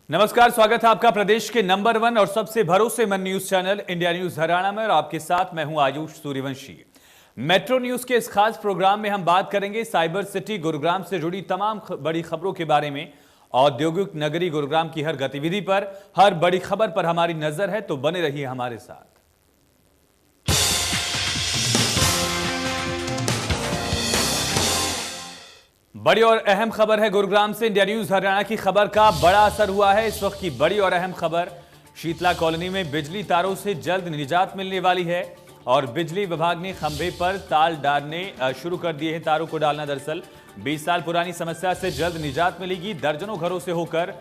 नमस्कार, स्वागत है आपका प्रदेश के नंबर 1 और सबसे भरोसेमंद news channel India news Haryana में। और आपके साथ मैं हूं आयुष सूर्यवंशी। मेट्रो न्यूज के इस खास प्रोग्राम में हम बात करेंगे साइबर सिटी गुरुग्राम से जुड़ी तमाम बड़ी खबरों के बारे में। औद्योगिक नगरी गुरुग्राम की हर गतिविधि पर, हर बड़ी खबर पर हमारी नजर है, तो बने रहिए हमारे साथ। बड़ी और अहम खबर है गुरुग्राम से। इंडिया न्यूज हरियाणा की खबर का बड़ा असर हुआ है। इस वक्त की बड़ी और अहम खबर, शीतला कॉलोनी में बिजली तारों से जल्द निजात मिलने वाली है और बिजली विभाग ने खंभे पर तार डालने शुरू कर दिए हैं। तारों को डालना दरअसल 20 साल पुरानी समस्या से जल्द निजात मिलेगी। दर्जनों घरों से होकर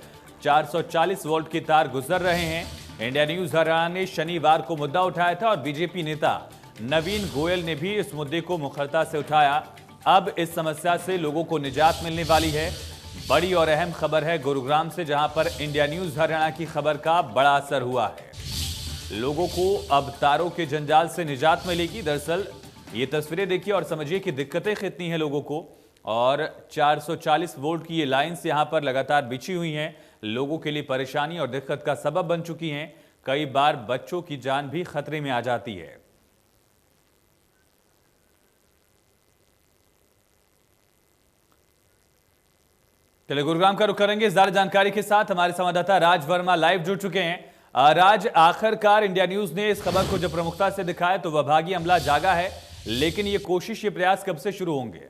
440 वोल्ट के तार गुजर रहे हैं। इंडिया न्यूज हरियाणा ने शनिवार को मुद्दा उठाया था और बीजेपी नेता नवीन गोयल ने भी इस मुद्दे को मुखरता से उठाया। अब इस समस्या से लोगों को निजात मिलने वाली है। बड़ी और अहम खबर है गुरुग्राम से, जहां पर इंडिया न्यूज हरियाणा की खबर का बड़ा असर हुआ है। लोगों को अब तारों के जंजाल से निजात मिलेगी। दरअसल ये तस्वीरें देखिए और समझिए कि दिक्कतें कितनी हैं लोगों को। और 440 वोल्ट की ये लाइन्स यहां पर लगातार बिछी हुई हैं, लोगों के लिए परेशानी और दिक्कत का सबब बन चुकी हैं। कई बार बच्चों की जान भी खतरे में आ जाती है। चलिए गुरुग्राम का रुख करेंगे ज्यादा जानकारी के साथ। हमारे संवाददाता राज वर्मा लाइव जुड़ चुके हैं। राज, आखिरकार इंडिया न्यूज ने इस खबर को जब प्रमुखता से दिखाया तो विभागीय अमला जागा है, लेकिन ये कोशिश, ये प्रयास कब से शुरू होंगे?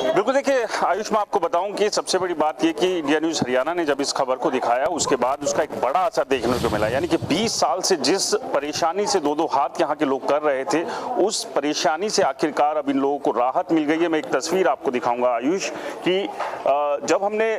बिल्कुल, देखिए आयुष, मैं आपको बताऊं कि सबसे बड़ी बात यह कि इंडिया न्यूज हरियाणा ने जब इस खबर को दिखाया उसके बाद उसका एक बड़ा असर देखने को मिला। यानी कि 20 साल से जिस परेशानी से दो हाथ यहाँ के लोग कर रहे थे, उस परेशानी से आखिरकार अब इन लोगों को राहत मिल गई है। मैं एक तस्वीर आपको दिखाऊंगा आयुष कि जब हमने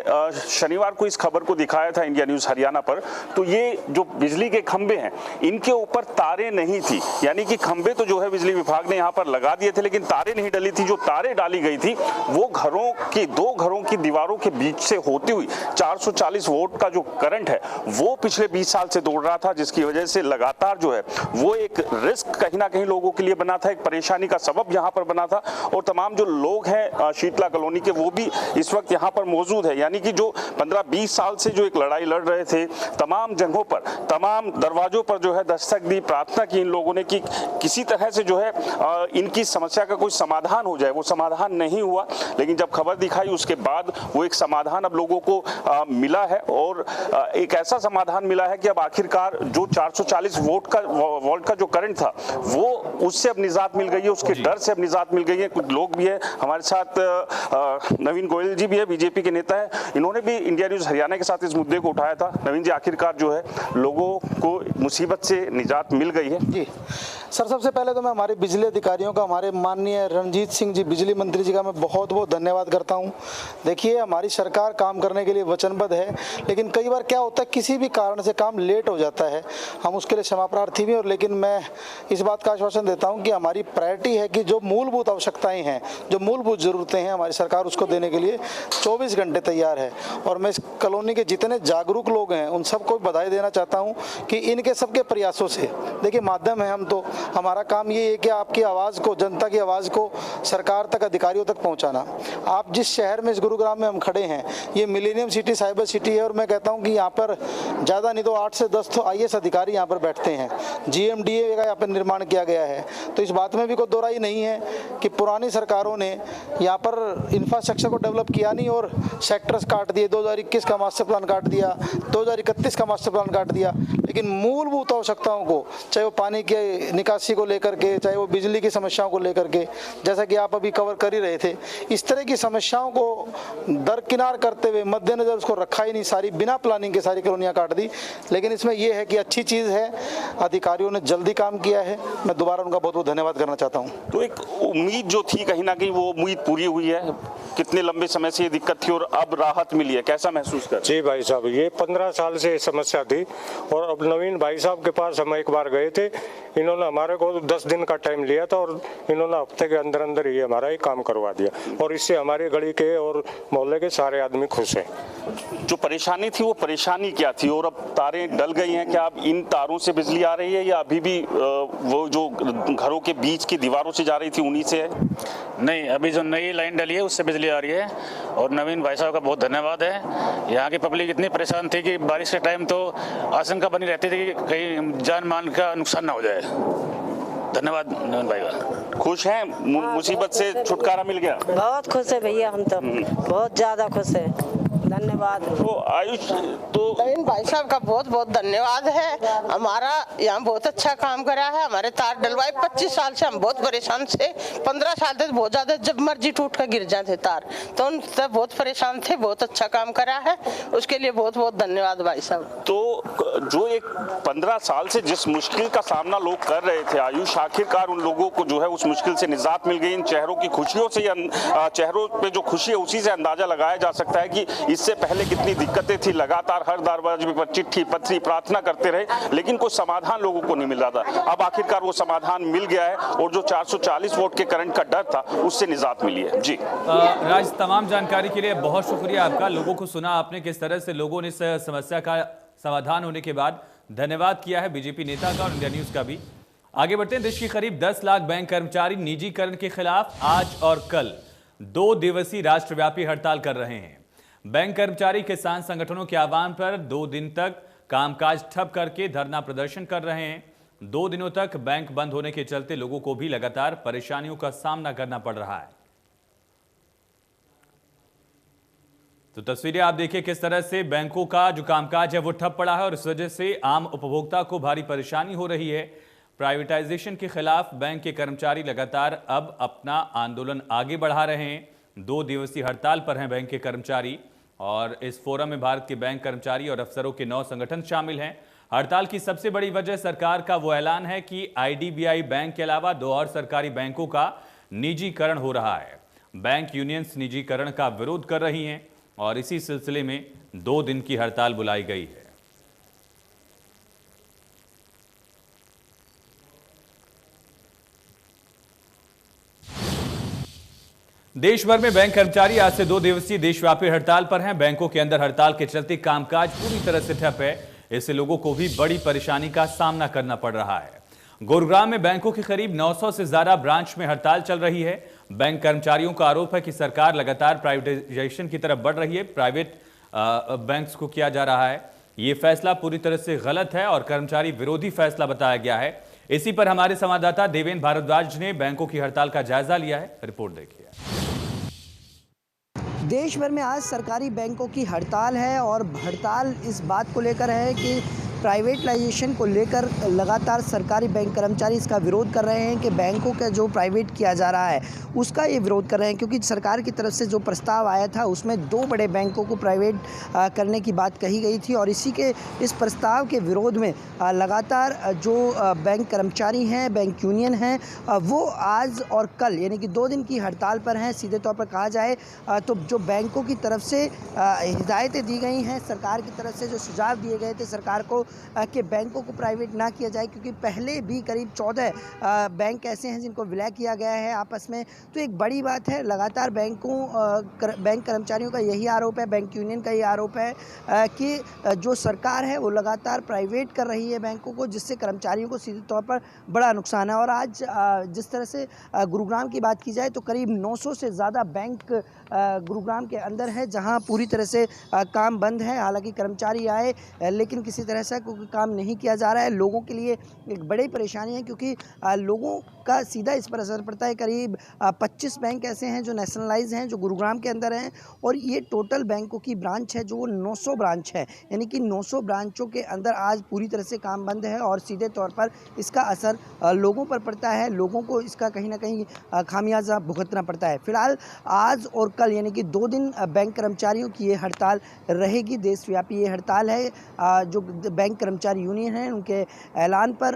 शनिवार को इस खबर को दिखाया था इंडिया न्यूज हरियाणा पर, तो ये जो बिजली के खंभे हैं इनके ऊपर तारें नहीं थी। यानी कि खंभे तो जो है बिजली विभाग ने यहाँ पर लगा दिए थे, लेकिन तारें नहीं डली थी। जो तारें डाली गई थी वो दो घरों की दीवारों के बीच से होती हुई 440 वोल्ट का जो करंट है वो पिछले 20 साल से दौड़ रहा था, जिसकी वजह से लगातार जो है वो एक रिस्क कहीं ना कहीं लोगों के लिए बना था, एक परेशानी का सबब यहाँ पर बना था। और तमाम जो लोग हैं शीतला कॉलोनी के, वो भी इस वक्त यहाँ पर मौजूद है। यानी कि जो 15-20 साल से जो एक लड़ाई लड़ रहे थे, तमाम जगहों पर, तमाम दरवाजों पर जो है दस्तक दी, प्रार्थना की इन लोगों ने कि किसी तरह से जो है इनकी समस्या का कोई समाधान हो जाए। वो समाधान नहीं हुआ, लेकिन जब खबर दिखाई उसके बाद वो एक समाधान अब लोगों को मिला है। और एक ऐसा समाधान मिला है कि अब आखिरकार जो 440 वोल्ट का जो करंट था वो उससे अब निजात मिल गई है, उसके डर से अब निजात मिल गई है। कुछ लोग भी है हमारे साथ, नवीन गोयल जी भी है, बीजेपी के नेता है, इन्होंने भी इंडिया न्यूज हरियाणा के साथ इस मुद्दे को उठाया था। नवीन जी, आखिरकार जो है लोगों को मुसीबत से निजात मिल गई है। जी सर, सबसे पहले तो मैं हमारे बिजली अधिकारियों का, हमारे माननीय रणजीत सिंह जी बिजली मंत्री जी का मैं बहुत बहुत धन्यवाद करता हूं। देखिए, हमारी सरकार काम करने के लिए वचनबद्ध है, लेकिन कई बार क्या होता है किसी भी कारण से काम लेट हो जाता है, हम उसके लिए क्षमा प्रार्थी भी। और लेकिन मैं इस बात का आश्वासन देता हूं कि हमारी प्रायोरिटी है कि जो मूलभूत आवश्यकताएं हैं, जो मूलभूत ज़रूरतें हैं, हमारी सरकार उसको देने के लिए 24 घंटे तैयार है। और मैं इस कॉलोनी के जितने जागरूक लोग हैं उन सबको बधाई देना चाहता हूँ कि इनके सबके प्रयासों से, देखिए माध्यम है हम, तो हमारा काम ये है कि आपकी आवाज़ को, जनता की आवाज़ को सरकार तक, अधिकारियों तक पहुंचाना। आप जिस शहर में, इस गुरुग्राम में हम खड़े हैं, ये मिलेनियम सिटी, साइबर सिटी है। और मैं कहता हूं कि यहाँ पर ज़्यादा नहीं तो 8 से 10 तो IAS अधिकारी यहाँ पर बैठते हैं। GMDA का यहाँ पर निर्माण किया गया है। तो इस बात में भी कोई दो राय नहीं है कि पुरानी सरकारों ने यहाँ पर इंफ्रास्ट्रक्चर को डेवलप किया नहीं और सेक्टर्स काट दिए। 2021 का मास्टर प्लान काट दिया, 2031 का मास्टर प्लान काट दिया, लेकिन मूलभूत आवश्यकताओं को, चाहे वो पानी के निकासी को लेकर के, चाहे वो बिजली की समस्याओं को लेकर के, जैसा कि आप अभी कवर कर ही रहे थे, इस तरह की समस्याओं को दरकिनार करते हुए मद्देनजर उसको रखा ही नहीं, सारी बिना प्लानिंग के सारी कॉलोनियां काट दी। लेकिन इसमें यह है कि अच्छी चीज़ है, अधिकारियों ने जल्दी काम किया है। मैं दोबारा उनका बहुत बहुत धन्यवाद करना चाहता हूँ। तो एक उम्मीद जो थी कहीं ना कहीं वो उम्मीद पूरी हुई है। कितने लंबे समय से ये दिक्कत थी और अब राहत मिली है, कैसा महसूस कर? जी भाई साहब, ये 15 साल से समस्या थी और अब नवीन भाई साहब के पास हम एक बार गए थे, इन्होंने हमारे को 10 दिन का टाइम लिया था और इन्होंने हफ्ते के अंदर अंदर ही हमारा ये काम करवा दिया और इससे हमारी गली के और मोहल्ले के सारे आदमी खुश हैं। जो परेशानी थी वो परेशानी क्या थी और अब तारें डल गई हैं? क्या अब इन तारों से बिजली आ रही है या अभी भी वो जो घरों के बीच की दीवारों से जा रही थी उन्हीं से है? नहीं, अभी जो नई लाइन डली है उससे बिजली आ रही है और नवीन भाई साहब का बहुत धन्यवाद है। यहाँ की पब्लिक इतनी परेशान थी कि बारिश के टाइम तो आशंका बनी रहती थी कि कहीं जान माल का नुकसान ना हो जाए। धन्यवाद नवीन भाई का। खुश हैं? मुसीबत से छुटकारा मिल गया? बहुत खुश है भैया, हम तो बहुत ज्यादा खुश है। धन्यवाद। तो आयुष, तो नवीन भाई साहब का बहुत बहुत धन्यवाद है। हमारा यहाँ बहुत अच्छा काम करा है। हमारे तार डलवाए 25 साल से हम बहुत परेशान थे। 15 साल तक बहुत ज्यादा, जब मर्जी टूट कर गिर जाते तार, तो उन सब बहुत परेशान थे। बहुत अच्छा काम करा है, उसके लिए बहुत बहुत धन्यवाद भाई साहब। तो जो एक 15 साल से जिस मुश्किल का सामना लोग कर रहे थे आयुष, आखिरकार उन लोगों को जो है उस मुश्किल से निजात मिल गई। इन चेहरों की खुशियों से, चेहरों पे जो खुशी है उसी से अंदाजा लगाया जा सकता है कि इससे पहले कितनी दिक्कतें थी। लगातार हर दरवाजे पर चिट्ठी पत्री प्रार्थना करते रहे, लेकिन कोई समाधान लोगों को नहीं मिल रहा था। अब आखिरकार वो समाधान मिल गया है और जो 440 वोट के करंट का डर था उससे निजात मिली है। जी राज, तमाम जानकारी के लिए बहुत शुक्रिया आपका। लोगों को सुना आपने किस तरह से लोगों ने इस समस्या का समाधान होने के बाद धन्यवाद किया है बीजेपी नेता का और इंडिया न्यूज का भी। आगे बढ़ते हैं। देश के करीब 10 लाख बैंक कर्मचारी निजीकरण के खिलाफ आज और कल 2 दिवसीय राष्ट्रव्यापी हड़ताल कर रहे हैं। बैंक कर्मचारी किसान संगठनों के आह्वान पर 2 दिन तक कामकाज ठप करके धरना प्रदर्शन कर रहे हैं। 2 दिनों तक बैंक बंद होने के चलते लोगों को भी लगातार परेशानियों का सामना करना पड़ रहा है। तो तस्वीरें आप देखिए किस तरह से बैंकों का जो कामकाज है वो ठप पड़ा है और इस वजह से आम उपभोक्ता को भारी परेशानी हो रही है। प्राइवेटाइजेशन के खिलाफ बैंक के कर्मचारी लगातार अब अपना आंदोलन आगे बढ़ा रहे हैं। 2 दिवसीय हड़ताल पर हैं बैंक के कर्मचारी और इस फोरम में भारत के बैंक कर्मचारी और अफसरों के 9 संगठन शामिल हैं। हड़ताल की सबसे बड़ी वजह सरकार का वो ऐलान है कि IDBI बैंक के अलावा 2 और सरकारी बैंकों का निजीकरण हो रहा है। बैंक यूनियंस निजीकरण का विरोध कर रही हैं और इसी सिलसिले में 2 दिन की हड़ताल बुलाई गई है। देश भर में बैंक कर्मचारी आज से 2 दिवसीय देशव्यापी हड़ताल पर हैं। बैंकों के अंदर हड़ताल के चलते कामकाज पूरी तरह से ठप है। इससे लोगों को भी बड़ी परेशानी का सामना करना पड़ रहा है। गुरुग्राम में बैंकों के करीब 900 से ज्यादा ब्रांच में हड़ताल चल रही है। बैंक कर्मचारियों का आरोप है कि सरकार लगातार प्राइवेटाइजेशन की तरफ बढ़ रही है। प्राइवेट बैंक्स को किया जा रहा है। ये फैसला पूरी तरह से गलत है और कर्मचारी विरोधी फैसला बताया गया है। इसी पर हमारे संवाददाता देवेंद्र भारद्वाज ने बैंकों की हड़ताल का जायजा लिया है। रिपोर्ट देखिए। देश भर में आज सरकारी बैंकों की हड़ताल है और हड़ताल इस बात को लेकर है कि प्राइवेटाइजेशन को लेकर लगातार सरकारी बैंक कर्मचारी इसका विरोध कर रहे हैं कि बैंकों का जो प्राइवेट किया जा रहा है उसका ये विरोध कर रहे हैं, क्योंकि सरकार की तरफ से जो प्रस्ताव आया था उसमें 2 बड़े बैंकों को प्राइवेट करने की बात कही गई थी और इस प्रस्ताव के विरोध में लगातार जो बैंक कर्मचारी हैं, बैंक यूनियन हैं, वो आज और कल यानी कि 2 दिन की हड़ताल पर हैं। सीधे तौर पर कहा जाए तो जो बैंकों की तरफ से हिदायतें दी गई हैं, सरकार की तरफ से जो सुझाव दिए गए थे सरकार को कि बैंकों को प्राइवेट ना किया जाए, क्योंकि पहले भी करीब 14 बैंक ऐसे हैं जिनको विलय किया गया है आपस में। तो एक बड़ी बात है, लगातार बैंक कर्मचारियों का यही आरोप है, बैंक यूनियन का ये आरोप है कि जो सरकार है वो लगातार प्राइवेट कर रही है बैंकों को, जिससे कर्मचारियों को सीधे तौर पर बड़ा नुकसान है। और आज जिस तरह से गुरुग्राम की बात की जाए तो करीब 900 से ज़्यादा बैंक गुरुग्राम के अंदर है जहां पूरी तरह से काम बंद है। हालांकि कर्मचारी आए लेकिन किसी तरह से कोई काम नहीं किया जा रहा है। लोगों के लिए एक बड़ी परेशानी है, क्योंकि लोगों का सीधा इस पर असर पड़ता है। करीब 25 बैंक ऐसे हैं जो नेशनलाइज हैं, जो गुरुग्राम के अंदर हैं, और ये टोटल बैंकों की ब्रांच है जो 900 ब्रांच है, यानी कि 900 ब्रांचों के अंदर आज पूरी तरह से काम बंद है और सीधे तौर पर इसका असर लोगों पर पड़ता है। लोगों को इसका कहीं ना कहीं खामियाजा भुगतना पड़ता है। फिलहाल आज और कल यानी कि 2 दिन बैंक कर्मचारियों की ये हड़ताल रहेगी। देशव्यापी ये हड़ताल है। जो बैंक कर्मचारी यूनियन है उनके ऐलान पर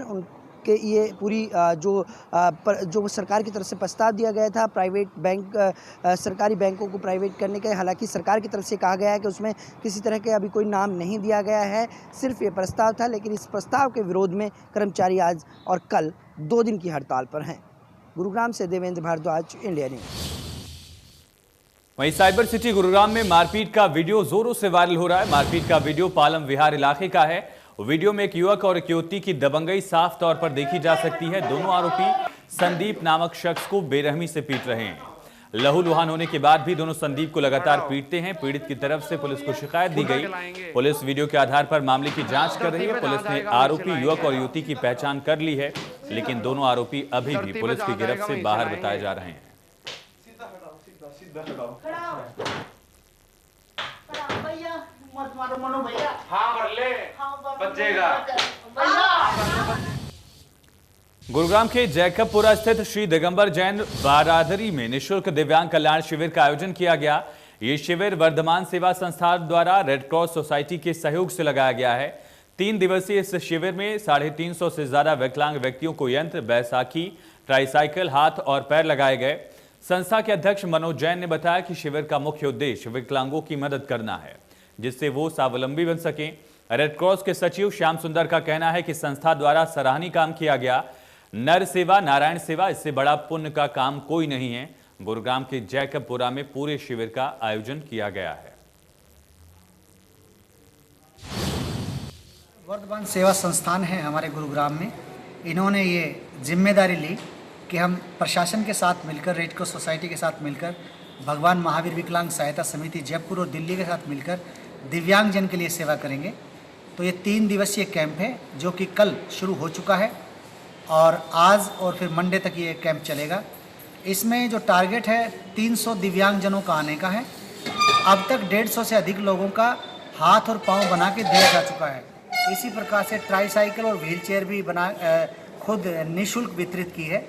कि ये पूरी जो सरकार की तरफ से प्रस्ताव दिया गया था प्राइवेट बैंक सरकारी बैंकों को प्राइवेट करने के, हालांकि सरकार की तरफ से कहा गया है कि उसमें किसी तरह के अभी कोई नाम नहीं दिया गया है, सिर्फ ये प्रस्ताव था। लेकिन इस प्रस्ताव के विरोध में कर्मचारी आज और कल 2 दिन की हड़ताल पर हैं। गुरुग्राम से देवेंद्र भारद्वाज, इंडिया न्यूज़। वहीं साइबर सिटी गुरुग्राम में मारपीट का वीडियो जोरों से वायरल हो रहा है। मारपीट का वीडियो पालम विहार इलाके का है। वीडियो में एक युवक और एक युवती की दबंगई साफ तौर पर देखी जा सकती है। दोनों आरोपी संदीप नामक शख्स को बेरहमी से पीट रहे हैं। लहूलुहान होने के बाद भी दोनों संदीप को लगातार पीटते हैं। पीड़ित की तरफ से पुलिस को शिकायत दी गई। पुलिस वीडियो के आधार पर मामले की जांच कर रही है। पुलिस ने आरोपी युवक और युवती की पहचान कर ली है, लेकिन दोनों आरोपी अभी भी पुलिस की गिरफ्त से बाहर बताए जा रहे हैं। गुरुग्राम के जैकबपुरा स्थित श्री दिगंबर जैन बारादरी में निःशुल्क दिव्यांग कल्याण शिविर का आयोजन किया गया। ये शिविर वर्धमान सेवा संस्थान द्वारा रेड क्रॉस सोसाइटी के सहयोग से लगाया गया है। 3 दिवसीय इस शिविर में 350 से ज्यादा विकलांग व्यक्तियों को यंत्र, बैसाखी, ट्राईसाइकिल, हाथ और पैर लगाए गए। संस्था के अध्यक्ष मनोज जैन ने बताया कि शिविर का मुख्य उद्देश्य विकलांगों की मदद करना है, जिससे वो स्वावलंबी बन सकें। रेड क्रॉस के सचिव श्याम सुंदर का कहना है कि संस्था द्वारा सराहनीय काम किया गया। नर सेवा नारायण सेवा, इससे बड़ा पुण्य का काम कोई नहीं है। गुरुग्राम के जैकबपुरा में पूरे शिविर का आयोजन किया गया है। वर्धमान सेवा संस्थान है हमारे गुरुग्राम में। इन्होंने ये जिम्मेदारी ली कि हम प्रशासन के साथ मिलकर, रेड क्रॉस सोसाइटी के साथ मिलकर, भगवान महावीर विकलांग सहायता समिति जयपुर और दिल्ली के साथ मिलकर दिव्यांगजन के लिए सेवा करेंगे। तो ये 3 दिवसीय कैंप है जो कि कल शुरू हो चुका है और आज और फिर मंडे तक ये कैंप चलेगा। इसमें जो टारगेट है 300 दिव्यांगजनों का आने का है। अब तक 150 से अधिक लोगों का हाथ और पाँव बना के दिया जा चुका है। इसी प्रकार से ट्राईसाइकिल और व्हीलचेयर भी खुद निःशुल्क वितरित की है।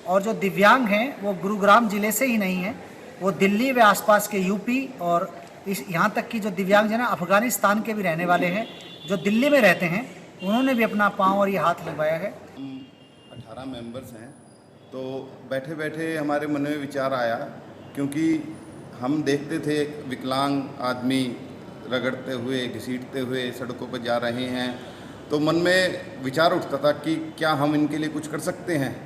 और जो दिव्यांग हैं वो गुरुग्राम जिले से ही नहीं हैं, वो दिल्ली व आसपास के यूपी और यहाँ तक कि जो दिव्यांगजन अफगानिस्तान के भी रहने वाले हैं, जो दिल्ली में रहते हैं, उन्होंने भी अपना पाँव और ये हाथ लगवाया है। 18 मेंबर्स हैं। तो बैठे बैठे हमारे मन में विचार आया, क्योंकि हम देखते थे विकलांग आदमी रगड़ते हुए, घसीटते हुए सड़कों पर जा रहे हैं, तो मन में विचार उठता था कि क्या हम इनके लिए कुछ कर सकते हैं।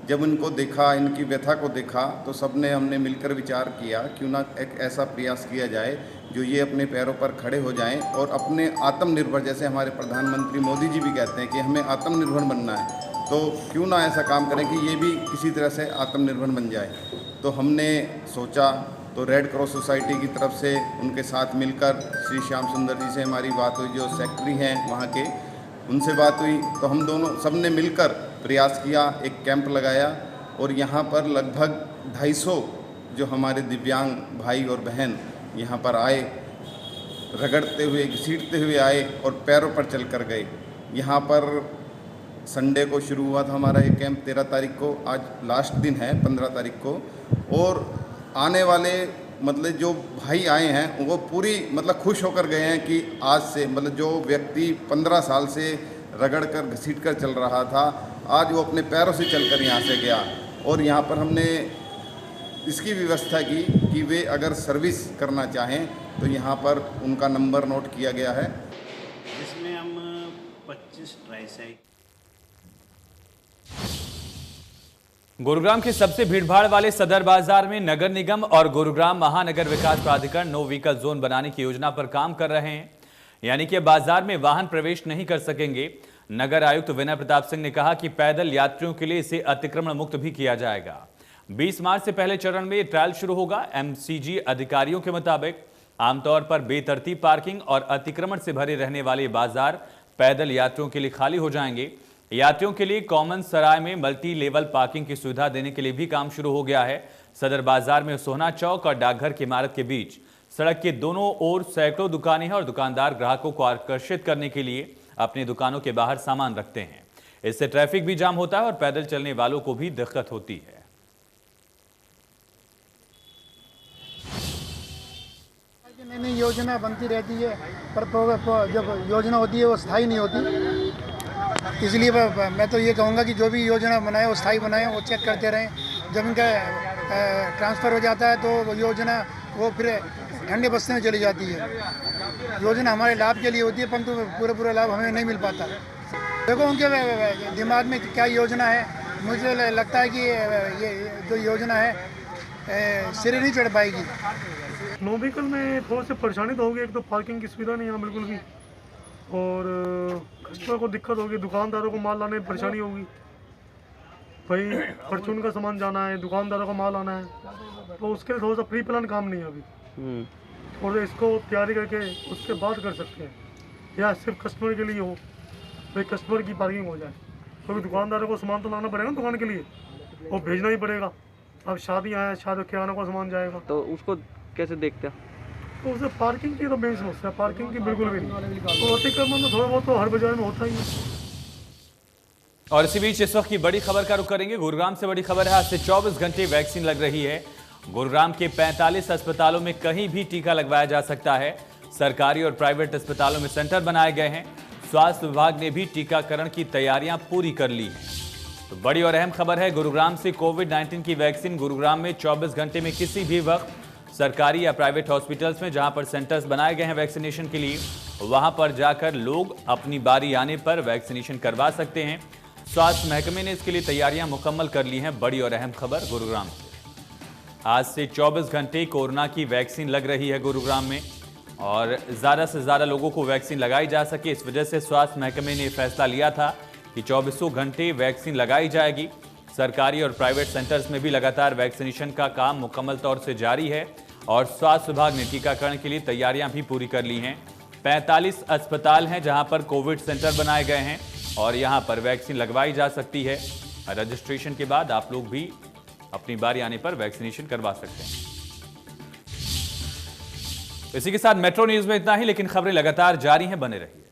जब इनको देखा, इनकी व्यथा को देखा, तो हमने मिलकर विचार किया क्यों ना एक ऐसा प्रयास किया जाए जो ये अपने पैरों पर खड़े हो जाएं और अपने आत्मनिर्भर, जैसे हमारे प्रधानमंत्री मोदी जी भी कहते हैं कि हमें आत्मनिर्भर बनना है, तो क्यों ना ऐसा काम करें कि ये भी किसी तरह से आत्मनिर्भर बन जाए। तो हमने सोचा, तो रेड क्रॉस सोसाइटी की तरफ से उनके साथ मिलकर श्री श्याम सुंदर जी से हमारी बात हुई, जो सेक्रेटरी हैं वहाँ के, उनसे बात हुई। तो हम दोनों सबने मिलकर प्रयास किया, एक कैंप लगाया और यहाँ पर लगभग 250 जो हमारे दिव्यांग भाई और बहन यहाँ पर आए, रगड़ते हुए, घसीटते हुए आए और पैरों पर चल कर गए। यहाँ पर संडे को शुरू हुआ था हमारा ये कैंप 13 तारीख को, आज लास्ट दिन है 15 तारीख को। और आने वाले मतलब जो भाई आए हैं वो पूरी मतलब खुश होकर गए हैं कि आज से मतलब जो व्यक्ति 15 साल से रगड़ कर घसीट कर चल रहा था, आज वो अपने पैरों से चलकर यहाँ से गया। और यहाँ पर हमने इसकी व्यवस्था की कि वे अगर सर्विस करना चाहें तो यहाँ पर उनका नंबर नोट किया गया है, जिसमें हम 25 ट्राईसाइकिल। गुरुग्राम के सबसे भीड़भाड़ वाले सदर बाजार में नगर निगम और गुरुग्राम महानगर विकास प्राधिकरण नो व्हीकल जोन बनाने की योजना पर काम कर रहे हैं, यानी कि बाजार में वाहन प्रवेश नहीं कर सकेंगे। नगर आयुक्त विनय प्रताप सिंह ने कहा कि पैदल यात्रियों के लिए इसे अतिक्रमण मुक्त भी किया जाएगा। 20 मार्च से पहले चरण में ट्रायल शुरू होगा। एमसीजी अधिकारियों के मुताबिक आमतौर पर बेतरतीब पार्किंग और अतिक्रमण से भरे रहने वाले बाजार पैदल यात्रियों के लिए खाली हो जाएंगे। यात्रियों के लिए कॉमन सराय में मल्टी लेवल पार्किंग की सुविधा देने के लिए भी काम शुरू हो गया है। सदर बाजार में सोहना चौक और डाकघर की इमारत के बीच सड़क के दोनों ओर सैकड़ों दुकानें हैं और दुकानदार ग्राहकों को आकर्षित करने के लिए अपनी दुकानों के बाहर सामान रखते हैं। इससे ट्रैफिक भी जाम होता है और पैदल चलने वालों को भी दिक्कत होती है। नई योजना बनती रहती है, पर जब योजना होती है वो स्थायी नहीं होती। इसलिए मैं तो ये कहूँगा कि जो भी योजना बनाए वो स्थायी बनाए, वो चेक करते रहें। जब इनका ट्रांसफ़र हो जाता है तो वो योजना वो फिर ठंडे बस्ते में चली जाती है। योजना हमारे लाभ के लिए होती है, परंतु पूरा लाभ हमें नहीं मिल पाता। देखो उनके दिमाग में क्या योजना है, मुझे लगता है कि ये जो योजना है सिरे नहीं चढ़ पाएगी। नो व्हीकल में थोड़ा सी परेशानी तो होगी। एक तो पार्किंग की सुविधा नहीं है बिल्कुल भी, और कस्टमर को दिक्कत होगी, दुकानदारों को माल लाने में परेशानी होगी। भाई परचून का सामान जाना है, दुकानदारों का माल आना है, तो उसके लिए थोड़ा सा प्री प्लान काम नहीं है अभी। और इसको तैयारी करके उसके बाद कर सकते हैं, या सिर्फ कस्टमर के लिए हो, भाई कस्टमर की पार्किंग हो जाए। क्योंकि दुकानदारों को सामान तो लाना पड़ेगा ना दुकान के लिए, और भेजना ही पड़ेगा। अब शादियाँ हैं, शादी किराना का सामान जाएगा, तो उसको कैसे देखते हैं? तो उसे पार्किंग की तो मेन समस्या, पार्किंग की बिल्कुल भी नहीं। तो अतिक्रमण तो थोड़ा बहुत तो हर बाजार में होता ही है। और इसी बीच इस वक्त की बड़ी खबर का रुख करेंगे। गुरुग्राम से बड़ी खबर है, आज से 24 घंटे वैक्सीन लग रही है। गुरुग्राम के 45 अस्पतालों में कहीं भी टीका लगवाया जा सकता है। सरकारी और प्राइवेट अस्पतालों में सेंटर बनाए गए हैं। स्वास्थ्य विभाग ने भी टीकाकरण की तैयारियां पूरी कर ली हैं। तो बड़ी और अहम खबर है गुरुग्राम से, कोविड-19 की वैक्सीन गुरुग्राम में 24 घंटे में किसी भी वक्त सरकारी या प्राइवेट हॉस्पिटल्स में जहां पर सेंटर्स बनाए गए हैं वैक्सीनेशन के लिए, वहां पर जाकर लोग अपनी बारी आने पर वैक्सीनेशन करवा सकते हैं। स्वास्थ्य महकमे ने इसके लिए तैयारियां मुकम्मल कर ली हैं। बड़ी और अहम खबर गुरुग्राम से, आज से 24 घंटे कोरोना की वैक्सीन लग रही है गुरुग्राम में, और ज़्यादा से ज़्यादा लोगों को वैक्सीन लगाई जा सके, इस वजह से स्वास्थ्य महकमे ने फैसला लिया था कि 24 घंटे वैक्सीन लगाई जाएगी। सरकारी और प्राइवेट सेंटर्स में भी लगातार वैक्सीनेशन का काम मुकम्मल तौर से जारी है, और स्वास्थ्य विभाग ने टीकाकरण के लिए तैयारियां भी पूरी कर ली हैं। 45 अस्पताल हैं जहां पर कोविड सेंटर बनाए गए हैं, और यहां पर वैक्सीन लगवाई जा सकती है। रजिस्ट्रेशन के बाद आप लोग भी अपनी बारी आने पर वैक्सीनेशन करवा सकते हैं। इसी के साथ मेट्रो न्यूज में इतना ही, लेकिन खबरें लगातार जारी हैं, बने रहिए।